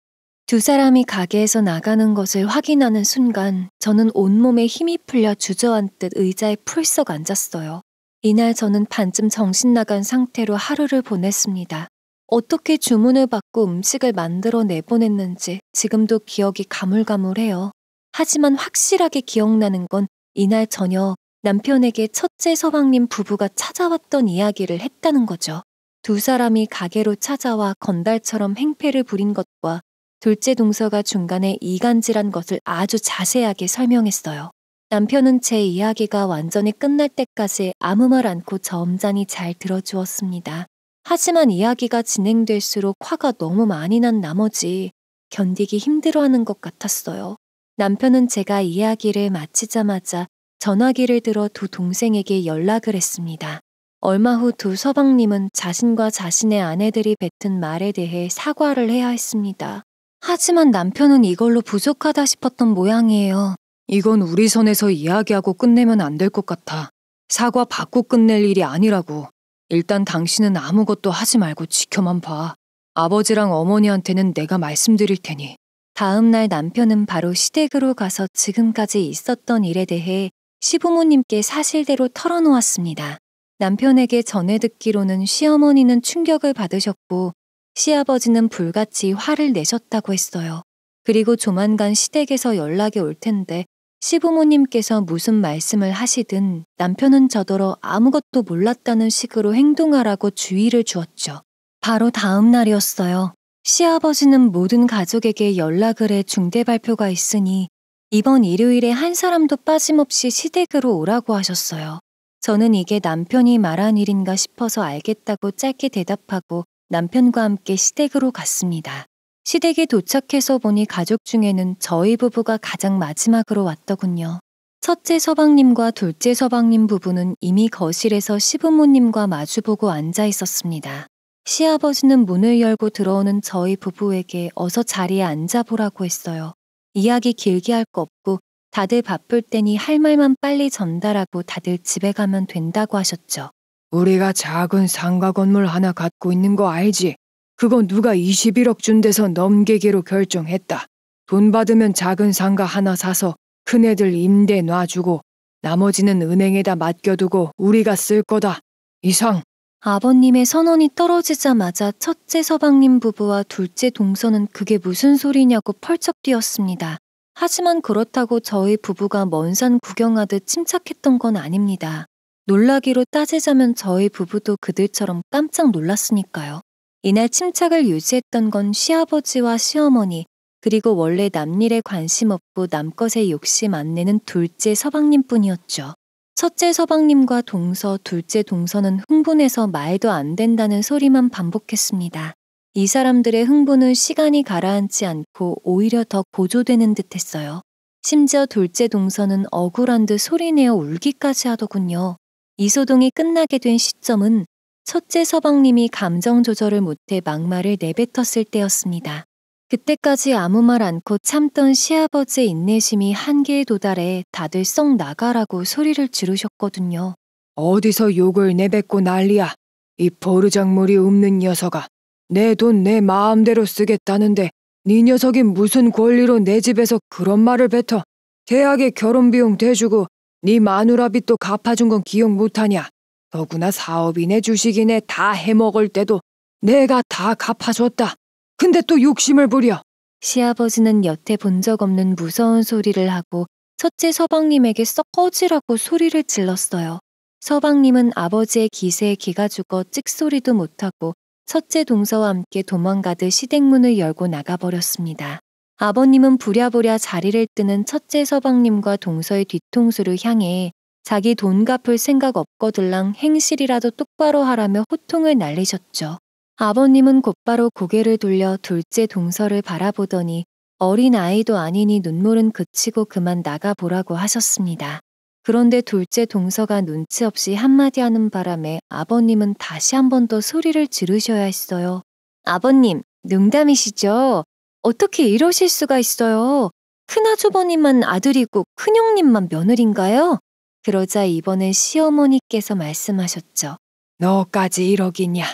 두 사람이 가게에서 나가는 것을 확인하는 순간 저는 온몸에 힘이 풀려 주저앉듯 의자에 풀썩 앉았어요. 이날 저는 반쯤 정신 나간 상태로 하루를 보냈습니다. 어떻게 주문을 받고 음식을 만들어 내보냈는지 지금도 기억이 가물가물해요. 하지만 확실하게 기억나는 건 이날 저녁 남편에게 첫째 서방님 부부가 찾아왔던 이야기를 했다는 거죠. 두 사람이 가게로 찾아와 건달처럼 행패를 부린 것과 둘째 동서가 중간에 이간질한 것을 아주 자세하게 설명했어요. 남편은 제 이야기가 완전히 끝날 때까지 아무 말 않고 점잖이 잘 들어주었습니다. 하지만 이야기가 진행될수록 화가 너무 많이 난 나머지 견디기 힘들어하는 것 같았어요. 남편은 제가 이야기를 마치자마자 전화기를 들어 두 동생에게 연락을 했습니다. 얼마 후 두 서방님은 자신과 자신의 아내들이 뱉은 말에 대해 사과를 해야 했습니다. 하지만 남편은 이걸로 부족하다 싶었던 모양이에요. 이건 우리 선에서 이야기하고 끝내면 안 될 것 같아. 사과 받고 끝낼 일이 아니라고. 일단 당신은 아무것도 하지 말고 지켜만 봐. 아버지랑 어머니한테는 내가 말씀드릴 테니. 다음 날 남편은 바로 시댁으로 가서 지금까지 있었던 일에 대해 시부모님께 사실대로 털어놓았습니다. 남편에게 전해 듣기로는 시어머니는 충격을 받으셨고 시아버지는 불같이 화를 내셨다고 했어요. 그리고 조만간 시댁에서 연락이 올 텐데 시부모님께서 무슨 말씀을 하시든 남편은 저더러 아무것도 몰랐다는 식으로 행동하라고 주의를 주었죠. 바로 다음 날이었어요. 시아버지는 모든 가족에게 연락을 해 중대 발표가 있으니 이번 일요일에 한 사람도 빠짐없이 시댁으로 오라고 하셨어요. 저는 이게 남편이 말한 일인가 싶어서 알겠다고 짧게 대답하고 남편과 함께 시댁으로 갔습니다. 시댁에 도착해서 보니 가족 중에는 저희 부부가 가장 마지막으로 왔더군요. 첫째 서방님과 둘째 서방님 부부는 이미 거실에서 시부모님과 마주보고 앉아 있었습니다. 시아버지는 문을 열고 들어오는 저희 부부에게 어서 자리에 앉아보라고 했어요. 이야기 길게 할 거 없고 다들 바쁠 테니 할 말만 빨리 전달하고 다들 집에 가면 된다고 하셨죠. 우리가 작은 상가 건물 하나 갖고 있는 거 알지? 그거 누가 21억 준 데서 넘기기로 결정했다. 돈 받으면 작은 상가 하나 사서 큰애들 임대 놔주고 나머지는 은행에다 맡겨두고 우리가 쓸 거다. 이상. 아버님의 선언이 떨어지자마자 첫째 서방님 부부와 둘째 동서는 그게 무슨 소리냐고 펄쩍 뛰었습니다. 하지만 그렇다고 저희 부부가 먼 산 구경하듯 침착했던 건 아닙니다. 놀라기로 따지자면 저희 부부도 그들처럼 깜짝 놀랐으니까요. 이날 침착을 유지했던 건 시아버지와 시어머니, 그리고 원래 남일에 관심 없고 남것에 욕심 안 내는 둘째 서방님뿐이었죠. 첫째 서방님과 동서, 둘째 동서는 흥분해서 말도 안 된다는 소리만 반복했습니다. 이 사람들의 흥분은 시간이 가라앉지 않고 오히려 더 고조되는 듯 했어요. 심지어 둘째 동서는 억울한 듯 소리내어 울기까지 하더군요. 이 소동이 끝나게 된 시점은 첫째 서방님이 감정 조절을 못해 막말을 내뱉었을 때였습니다. 그때까지 아무 말 않고 참던 시아버지의 인내심이 한계에 도달해 다들 썩 나가라고 소리를 지르셨거든요. 어디서 욕을 내뱉고 난리야. 이 버르장머리 없는 녀석아. 내 돈 내 마음대로 쓰겠다는데 네 녀석이 무슨 권리로 내 집에서 그런 말을 뱉어. 대학에 결혼비용 대주고 네 마누라 빚도 갚아준 건 기억 못하냐. 더구나 사업이네 주식이네 다 해먹을 때도 내가 다 갚아줬다. 근데 또 욕심을 부려. 시아버지는 여태 본 적 없는 무서운 소리를 하고 첫째 서방님에게 썩 꺼지라고 소리를 질렀어요. 서방님은 아버지의 기세에 기가 죽어 찍소리도 못하고 첫째 동서와 함께 도망가듯 시댁문을 열고 나가버렸습니다. 아버님은 부랴부랴 자리를 뜨는 첫째 서방님과 동서의 뒤통수를 향해 자기 돈 갚을 생각 없거들랑 행실이라도 똑바로 하라며 호통을 날리셨죠. 아버님은 곧바로 고개를 돌려 둘째 동서를 바라보더니 어린 아이도 아니니 눈물은 그치고 그만 나가보라고 하셨습니다. 그런데 둘째 동서가 눈치 없이 한마디 하는 바람에 아버님은 다시 한 번 더 소리를 지르셔야 했어요. 아버님, 농담이시죠? 어떻게 이러실 수가 있어요? 큰아주버님만 아들이고 큰형님만 며느리인가요? 그러자 이번엔 시어머니께서 말씀하셨죠. 너까지 이러기냐.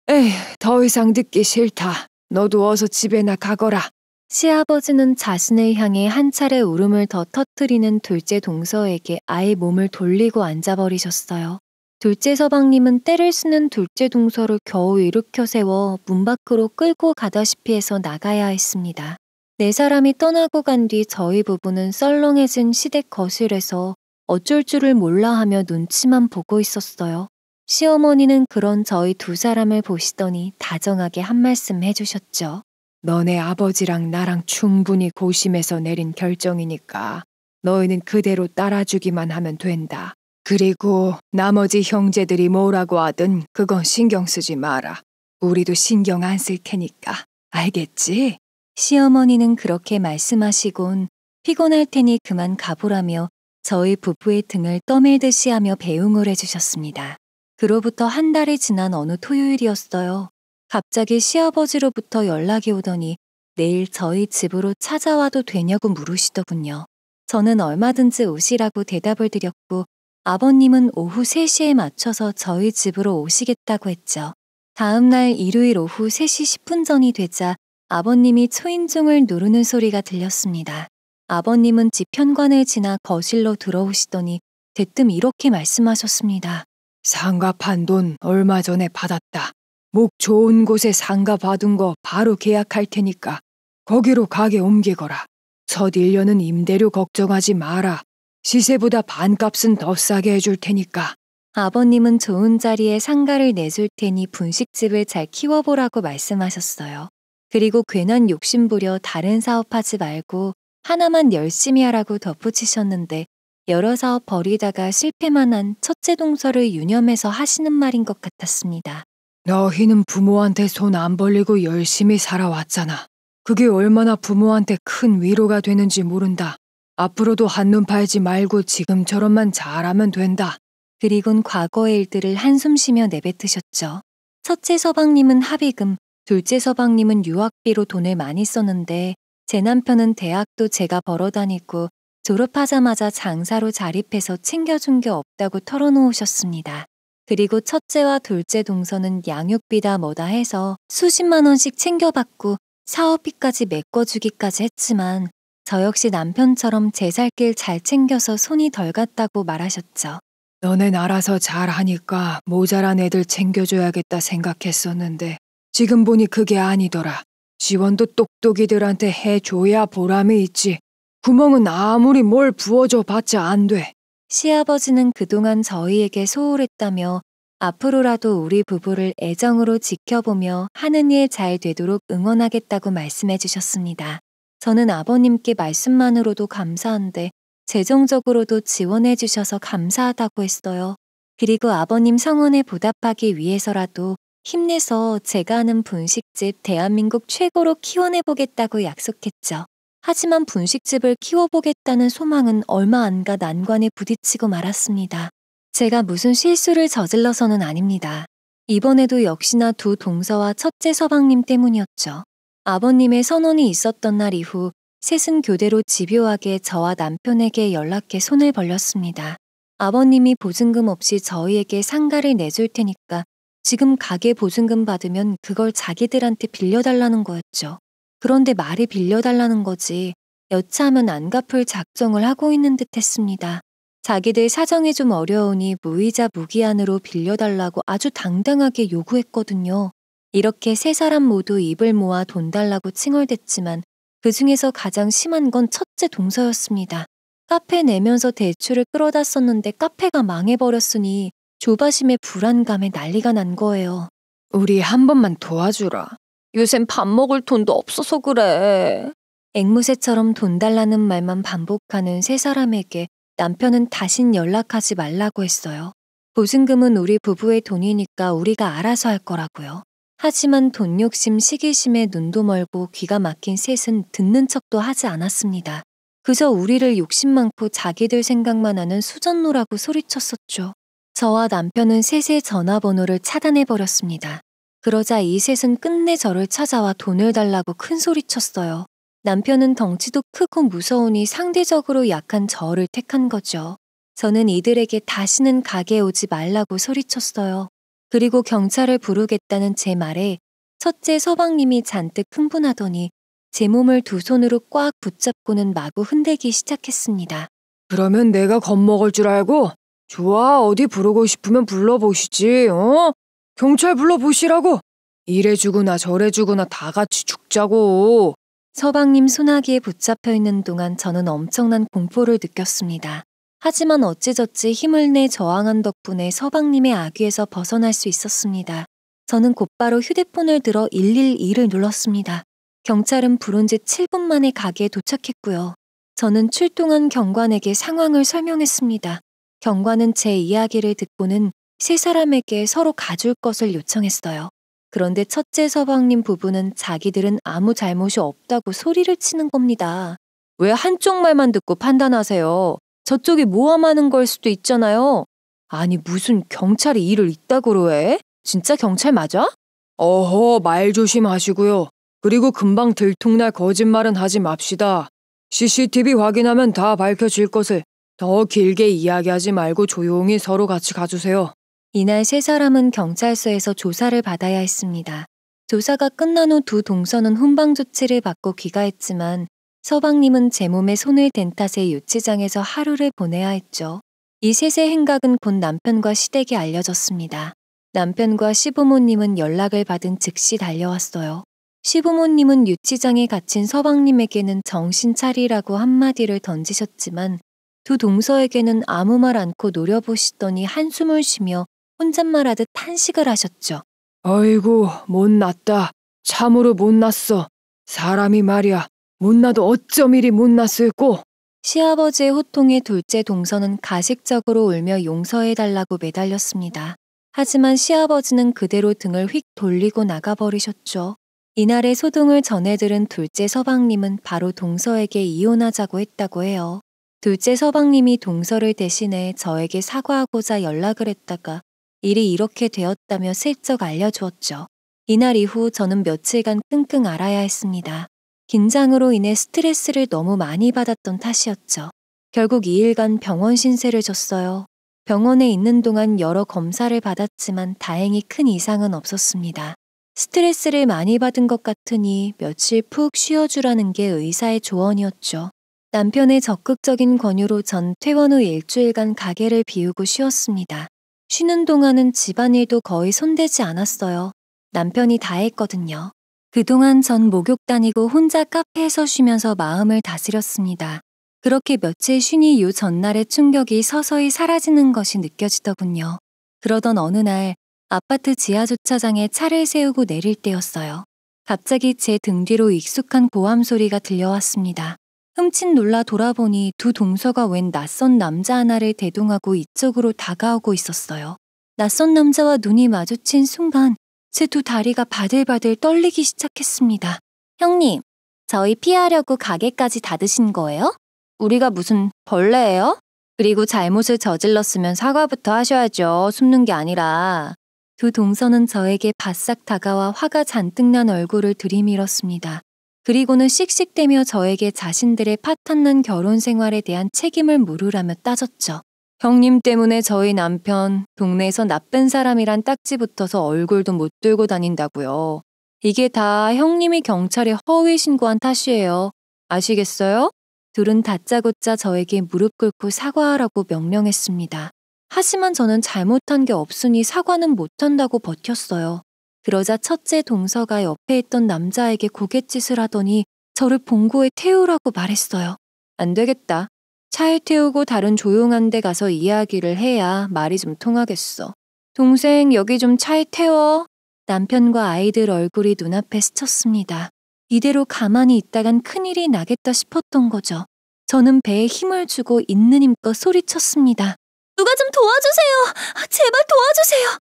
에휴, 더 이상 듣기 싫다. 너도 어서 집에나 가거라. 시아버지는 자신을 향해 한 차례 울음을 더 터뜨리는 둘째 동서에게 아예 몸을 돌리고 앉아버리셨어요. 둘째 서방님은 때를 쓰는 둘째 동서를 겨우 일으켜 세워 문 밖으로 끌고 가다시피 해서 나가야 했습니다. 네 사람이 떠나고 간 뒤 저희 부부는 썰렁해진 시댁 거실에서 어쩔 줄을 몰라 하며 눈치만 보고 있었어요. 시어머니는 그런 저희 두 사람을 보시더니 다정하게 한 말씀 해주셨죠. 너네 아버지랑 나랑 충분히 고심해서 내린 결정이니까 너희는 그대로 따라주기만 하면 된다. 그리고 나머지 형제들이 뭐라고 하든 그건 신경 쓰지 마라. 우리도 신경 안 쓸 테니까. 알겠지? 시어머니는 그렇게 말씀하시곤 피곤할 테니 그만 가보라며 저희 부부의 등을 떠밀듯이 하며 배웅을 해주셨습니다. 그로부터 한 달이 지난 어느 토요일이었어요. 갑자기 시아버지로부터 연락이 오더니 내일 저희 집으로 찾아와도 되냐고 물으시더군요. 저는 얼마든지 오시라고 대답을 드렸고 아버님은 오후 3시에 맞춰서 저희 집으로 오시겠다고 했죠. 다음 날 일요일 오후 3시 10분 전이 되자 아버님이 초인종을 누르는 소리가 들렸습니다. 아버님은 집 현관을 지나 거실로 들어오시더니 대뜸 이렇게 말씀하셨습니다. 상가 판 돈 얼마 전에 받았다. 목 좋은 곳에 상가 받은 거 바로 계약할 테니까 거기로 가게 옮기거라. 첫 1년은 임대료 걱정하지 마라. 시세보다 반값은 더 싸게 해줄 테니까. 아버님은 좋은 자리에 상가를 내줄 테니 분식집을 잘 키워보라고 말씀하셨어요. 그리고 괜한 욕심부려 다른 사업하지 말고 하나만 열심히 하라고 덧붙이셨는데 여러 사업 벌이다가 실패만 한 첫째 동서를 유념해서 하시는 말인 것 같았습니다. 너희는 부모한테 손 안 벌리고 열심히 살아왔잖아. 그게 얼마나 부모한테 큰 위로가 되는지 모른다. 앞으로도 한눈 팔지 말고 지금처럼만 잘하면 된다. 그리곤 과거의 일들을 한숨 쉬며 내뱉으셨죠. 첫째 서방님은 합의금, 둘째 서방님은 유학비로 돈을 많이 썼는데 제 남편은 대학도 제가 벌어 다니고 졸업하자마자 장사로 자립해서 챙겨준 게 없다고 털어놓으셨습니다. 그리고 첫째와 둘째 동서는 양육비다 뭐다 해서 수십만 원씩 챙겨받고 사업비까지 메꿔주기까지 했지만 저 역시 남편처럼 제 살 길 잘 챙겨서 손이 덜 갔다고 말하셨죠. 너넨 알아서 잘하니까 모자란 애들 챙겨줘야겠다 생각했었는데 지금 보니 그게 아니더라. 지원도 똑똑이들한테 해줘야 보람이 있지. 구멍은 아무리 뭘 부어줘 봤자 안 돼. 시아버지는 그동안 저희에게 소홀했다며 앞으로라도 우리 부부를 애정으로 지켜보며 하는 일 잘 되도록 응원하겠다고 말씀해 주셨습니다. 저는 아버님께 말씀만으로도 감사한데 재정적으로도 지원해 주셔서 감사하다고 했어요. 그리고 아버님 성원에 보답하기 위해서라도 힘내서 제가 아는 분식집 대한민국 최고로 키워내 보겠다고 약속했죠. 하지만 분식집을 키워보겠다는 소망은 얼마 안 가 난관에 부딪히고 말았습니다. 제가 무슨 실수를 저질러서는 아닙니다. 이번에도 역시나 두 동서와 첫째 서방님 때문이었죠. 아버님의 선언이 있었던 날 이후 셋은 교대로 집요하게 저와 남편에게 연락해 손을 벌렸습니다. 아버님이 보증금 없이 저희에게 상가를 내줄 테니까 지금 가게 보증금 받으면 그걸 자기들한테 빌려달라는 거였죠. 그런데 말이 빌려달라는 거지 여차하면 안 갚을 작정을 하고 있는 듯 했습니다. 자기들 사정이 좀 어려우니 무이자 무기한으로 빌려달라고 아주 당당하게 요구했거든요. 이렇게 세 사람 모두 입을 모아 돈 달라고 칭얼댔지만 그 중에서 가장 심한 건 첫째 동서였습니다. 카페 내면서 대출을 끌어다 썼는데 카페가 망해버렸으니 조바심에 불안감에 난리가 난 거예요. 우리 한 번만 도와주라. 요샌 밥 먹을 돈도 없어서 그래. 앵무새처럼 돈 달라는 말만 반복하는 세 사람에게 남편은 다신 연락하지 말라고 했어요. 보증금은 우리 부부의 돈이니까 우리가 알아서 할 거라고요. 하지만 돈 욕심, 시기심에 눈도 멀고 귀가 막힌 셋은 듣는 척도 하지 않았습니다. 그저 우리를 욕심 많고 자기들 생각만 하는 수전노라고 소리쳤었죠. 저와 남편은 셋의 전화번호를 차단해버렸습니다. 그러자 이 셋은 끝내 저를 찾아와 돈을 달라고 큰 소리쳤어요. 남편은 덩치도 크고 무서우니 상대적으로 약한 저를 택한 거죠. 저는 이들에게 다시는 가게에 오지 말라고 소리쳤어요. 그리고 경찰을 부르겠다는 제 말에 첫째 서방님이 잔뜩 흥분하더니 제 몸을 두 손으로 꽉 붙잡고는 마구 흔들기 시작했습니다. 그러면 내가 겁먹을 줄 알고? 좋아, 어디 부르고 싶으면 불러보시지, 어? 경찰 불러보시라고. 이래 주구나 저래 주구나 다 같이 죽자고. 서방님 소나기에 붙잡혀 있는 동안 저는 엄청난 공포를 느꼈습니다. 하지만 어찌저찌 힘을 내 저항한 덕분에 서방님의 악위에서 벗어날 수 있었습니다. 저는 곧바로 휴대폰을 들어 112를 눌렀습니다. 경찰은 부른 지 7분 만에 가게에 도착했고요. 저는 출동한 경관에게 상황을 설명했습니다. 경관은 제 이야기를 듣고는 세 사람에게 서로 가줄 것을 요청했어요. 그런데 첫째 서방님 부부는 자기들은 아무 잘못이 없다고 소리를 치는 겁니다. 왜 한쪽 말만 듣고 판단하세요? 저쪽이 모함하는 걸 수도 있잖아요. 아니 무슨 경찰이 일을 이따구로 해? 진짜 경찰 맞아? 어허, 말 조심하시고요. 그리고 금방 들통날 거짓말은 하지 맙시다. CCTV 확인하면 다 밝혀질 것을. 더 길게 이야기하지 말고 조용히 서로 같이 가주세요. 이날 세 사람은 경찰서에서 조사를 받아야 했습니다. 조사가 끝난 후 두 동서는 훈방 조치를 받고 귀가했지만 서방님은 제 몸에 손을 댄 탓에 유치장에서 하루를 보내야 했죠. 이 셋의 행각은 곧 남편과 시댁에 알려졌습니다. 남편과 시부모님은 연락을 받은 즉시 달려왔어요. 시부모님은 유치장에 갇힌 서방님에게는 정신 차리라고 한마디를 던지셨지만 두 동서에게는 아무 말 않고 노려보시더니 한숨을 쉬며 혼잣말하듯 탄식을 하셨죠. 아이고, 못났다. 참으로 못났어. 사람이 말이야. 못나도 어쩜 이리 못났을꼬. 시아버지의 호통에 둘째 동서는 가식적으로 울며 용서해달라고 매달렸습니다. 하지만 시아버지는 그대로 등을 휙 돌리고 나가버리셨죠. 이날의 소동을 전해 들은 둘째 서방님은 바로 동서에게 이혼하자고 했다고 해요. 둘째 서방님이 동서를 대신해 저에게 사과하고자 연락을 했다가 일이 이렇게 되었다며 슬쩍 알려주었죠. 이날 이후 저는 며칠간 끙끙 앓아야 했습니다. 긴장으로 인해 스트레스를 너무 많이 받았던 탓이었죠. 결국 2일간 병원 신세를 졌어요. 병원에 있는 동안 여러 검사를 받았지만 다행히 큰 이상은 없었습니다. 스트레스를 많이 받은 것 같으니 며칠 푹 쉬어주라는 게 의사의 조언이었죠. 남편의 적극적인 권유로 전 퇴원 후 일주일간 가게를 비우고 쉬었습니다. 쉬는 동안은 집안일도 거의 손대지 않았어요. 남편이 다 했거든요. 그동안 전 목욕 다니고 혼자 카페에서 쉬면서 마음을 다스렸습니다. 그렇게 며칠 쉬니 요 전날의 충격이 서서히 사라지는 것이 느껴지더군요. 그러던 어느 날 아파트 지하주차장에 차를 세우고 내릴 때였어요. 갑자기 제 등 뒤로 익숙한 고함 소리가 들려왔습니다. 흠칫 놀라 돌아보니 두 동서가 웬 낯선 남자 하나를 대동하고 이쪽으로 다가오고 있었어요. 낯선 남자와 눈이 마주친 순간 제 두 다리가 바들바들 떨리기 시작했습니다. 형님, 저희 피하려고 가게까지 닫으신 거예요? 우리가 무슨 벌레예요? 그리고 잘못을 저질렀으면 사과부터 하셔야죠. 숨는 게 아니라. 두 동서는 저에게 바싹 다가와 화가 잔뜩 난 얼굴을 들이밀었습니다. 그리고는 씩씩대며 저에게 자신들의 파탄난 결혼 생활에 대한 책임을 물으라며 따졌죠. 형님 때문에 저희 남편 동네에서 나쁜 사람이란 딱지 붙어서 얼굴도 못 들고 다닌다고요. 이게 다 형님이 경찰에 허위 신고한 탓이에요. 아시겠어요? 둘은 다짜고짜 저에게 무릎 꿇고 사과하라고 명령했습니다. 하지만 저는 잘못한 게 없으니 사과는 못한다고 버텼어요. 그러자 첫째 동서가 옆에 있던 남자에게 고갯짓을 하더니 저를 봉고에 태우라고 말했어요. 안 되겠다. 차에 태우고 다른 조용한 데 가서 이야기를 해야 말이 좀 통하겠어. 동생, 여기 좀 차에 태워. 남편과 아이들 얼굴이 눈앞에 스쳤습니다. 이대로 가만히 있다간 큰일이 나겠다 싶었던 거죠. 저는 배에 힘을 주고 있는 힘껏 소리쳤습니다. 누가 좀 도와주세요. 제발 도와주세요.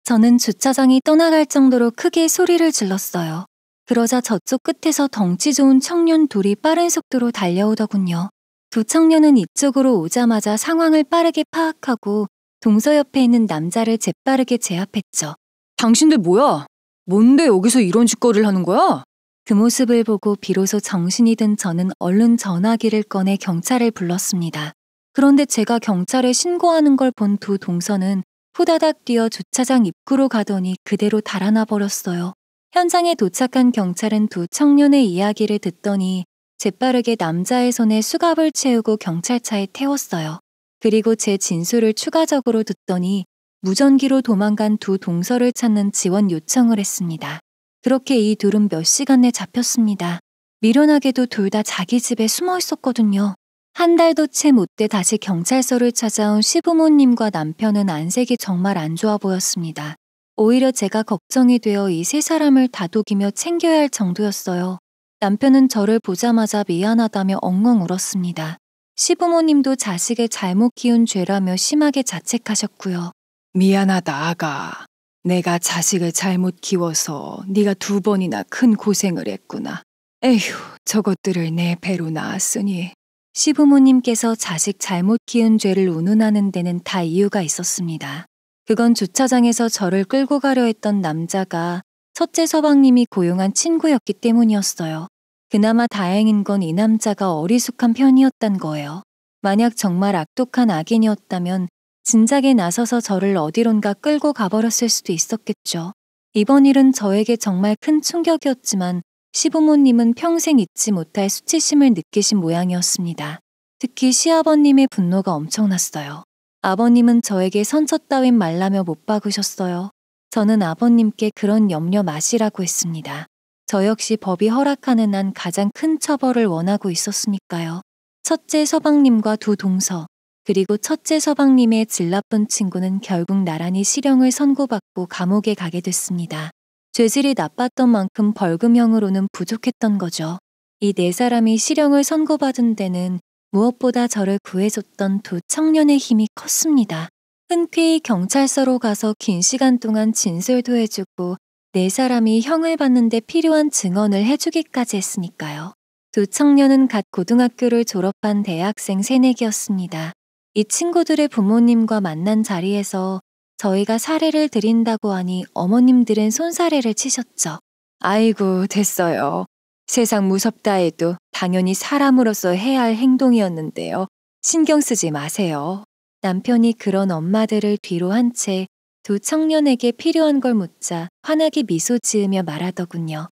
저는 주차장이 떠나갈 정도로 크게 소리를 질렀어요. 그러자 저쪽 끝에서 덩치 좋은 청년 둘이 빠른 속도로 달려오더군요. 두 청년은 이쪽으로 오자마자 상황을 빠르게 파악하고 동서 옆에 있는 남자를 재빠르게 제압했죠. 당신들 뭐야? 뭔데 여기서 이런 짓거리를 하는 거야? 그 모습을 보고 비로소 정신이 든 저는 얼른 전화기를 꺼내 경찰을 불렀습니다. 그런데 제가 경찰에 신고하는 걸 본 두 동서는 후다닥 뛰어 주차장 입구로 가더니 그대로 달아나 버렸어요. 현장에 도착한 경찰은 두 청년의 이야기를 듣더니 재빠르게 남자의 손에 수갑을 채우고 경찰차에 태웠어요. 그리고 제 진술을 추가적으로 듣더니 무전기로 도망간 두 동서를 찾는 지원 요청을 했습니다. 그렇게 이 둘은 몇 시간 내 잡혔습니다. 미련하게도 둘 다 자기 집에 숨어 있었거든요. 한 달도 채 못 돼 다시 경찰서를 찾아온 시부모님과 남편은 안색이 정말 안 좋아 보였습니다. 오히려 제가 걱정이 되어 이 세 사람을 다독이며 챙겨야 할 정도였어요. 남편은 저를 보자마자 미안하다며 엉엉 울었습니다. 시부모님도 자식을 잘못 키운 죄라며 심하게 자책하셨고요. 미안하다 아가. 내가 자식을 잘못 키워서 네가 2번이나 큰 고생을 했구나. 에휴, 저것들을 내 배로 낳았으니. 시부모님께서 자식 잘못 키운 죄를 운운하는 데는 다 이유가 있었습니다. 그건 주차장에서 저를 끌고 가려 했던 남자가 첫째 서방님이 고용한 친구였기 때문이었어요. 그나마 다행인 건 이 남자가 어리숙한 편이었단 거예요. 만약 정말 악독한 악인이었다면 진작에 나서서 저를 어디론가 끌고 가버렸을 수도 있었겠죠. 이번 일은 저에게 정말 큰 충격이었지만 시부모님은 평생 잊지 못할 수치심을 느끼신 모양이었습니다. 특히 시아버님의 분노가 엄청났어요. 아버님은 저에게 선처 따윈 말라며 못 박으셨어요. 저는 아버님께 그런 염려 마시라고 했습니다. 저 역시 법이 허락하는 한 가장 큰 처벌을 원하고 있었으니까요. 첫째 서방님과 두 동서, 그리고 첫째 서방님의 질 나쁜 친구는 결국 나란히 실형을 선고받고 감옥에 가게 됐습니다. 죄질이 나빴던 만큼 벌금형으로는 부족했던 거죠. 이 네 사람이 실형을 선고받은 데는 무엇보다 저를 구해줬던 두 청년의 힘이 컸습니다. 흔쾌히 경찰서로 가서 긴 시간 동안 진술도 해주고 네 사람이 형을 받는데 필요한 증언을 해주기까지 했으니까요. 두 청년은 갓 고등학교를 졸업한 대학생 새내기였습니다. 이 친구들의 부모님과 만난 자리에서 저희가 사례를 드린다고 하니 어머님들은 손사래를 치셨죠. 아이고 됐어요. 세상 무섭다 해도 당연히 사람으로서 해야 할 행동이었는데요. 신경 쓰지 마세요. 남편이 그런 엄마들을 뒤로 한 채 두 청년에게 필요한 걸 묻자 환하게 미소 지으며 말하더군요.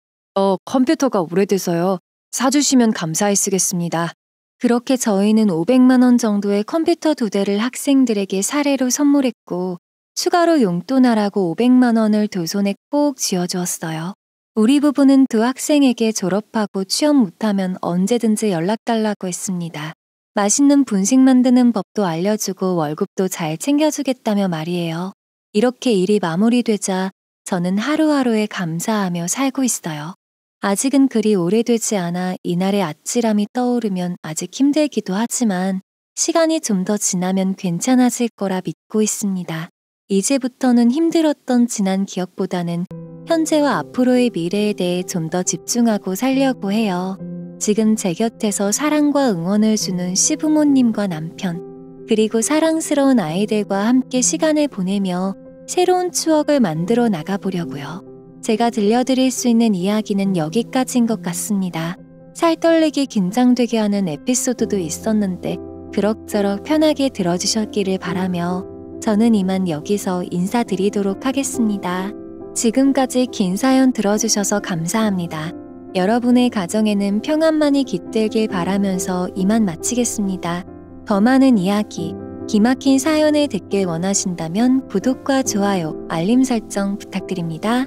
컴퓨터가 오래돼서요. 사주시면 감사히 쓰겠습니다. 그렇게 저희는 500만 원 정도의 컴퓨터 2대를 학생들에게 사례로 선물했고 추가로 용돈하라고 500만 원을 두 손에 꼭 쥐어주었어요. 우리 부부는 두 학생에게 졸업하고 취업 못하면 언제든지 연락달라고 했습니다. 맛있는 분식 만드는 법도 알려주고 월급도 잘 챙겨주겠다며 말이에요. 이렇게 일이 마무리되자 저는 하루하루에 감사하며 살고 있어요. 아직은 그리 오래되지 않아 이날의 아찔함이 떠오르면 아직 힘들기도 하지만 시간이 좀 더 지나면 괜찮아질 거라 믿고 있습니다. 이제부터는 힘들었던 지난 기억보다는 현재와 앞으로의 미래에 대해 좀 더 집중하고 살려고 해요. 지금 제 곁에서 사랑과 응원을 주는 시부모님과 남편, 그리고 사랑스러운 아이들과 함께 시간을 보내며 새로운 추억을 만들어 나가보려고요. 제가 들려드릴 수 있는 이야기는 여기까지인 것 같습니다. 살떨리게 긴장되게 하는 에피소드도 있었는데 그럭저럭 편하게 들어주셨기를 바라며 저는 이만 여기서 인사드리도록 하겠습니다. 지금까지 긴 사연 들어주셔서 감사합니다. 여러분의 가정에는 평안만이 깃들길 바라면서 이만 마치겠습니다. 더 많은 이야기, 기막힌 사연을 듣길 원하신다면 구독과 좋아요, 알림 설정 부탁드립니다.